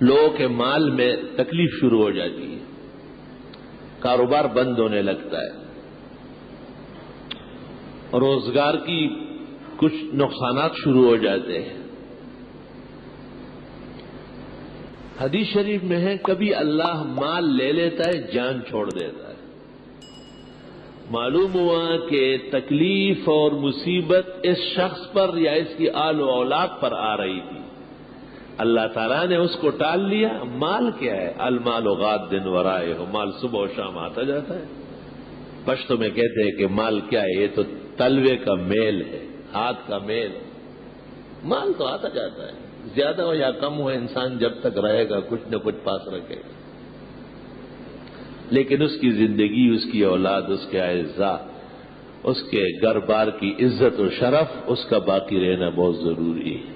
لوگوں کے مال میں تکلیف شروع ہو جاتی ہے، کاروبار بند ہونے لگتا ہے، روزگار کی کچھ نقصانات شروع ہو جاتے ہیں۔ حدیث شریف میں ہے کبھی اللہ مال لے لیتا ہے، جان چھوڑ دیتا ہے۔ معلوم ہوا کہ تکلیف اور مصیبت اس شخص پر یا اس کی آل و اولاد پر آ رہی تھی، اللہ تعالیٰ نے اس کو ٹال لیا۔ مال کیا ہے؟ المال غاد دن ورائے ہو، مال صبح و شام آتا جاتا ہے۔ پشتو میں کہتے ہیں کہ مال کیا ہے؟ یہ تو تلوے کا میل ہے، ہاتھ کا میل ہے۔ مال تو آتا جاتا ہے، زیادہ ہو یا کم ہو، انسان جب تک رہے گا کچھ نہ کچھ پاس رکھے گا، لیکن اس کی زندگی، اس کی اولاد، اس کے اعزاء، اس کے گھر بار کی عزت و شرف، اس کا باقی رہنا بہت ضروری ہے۔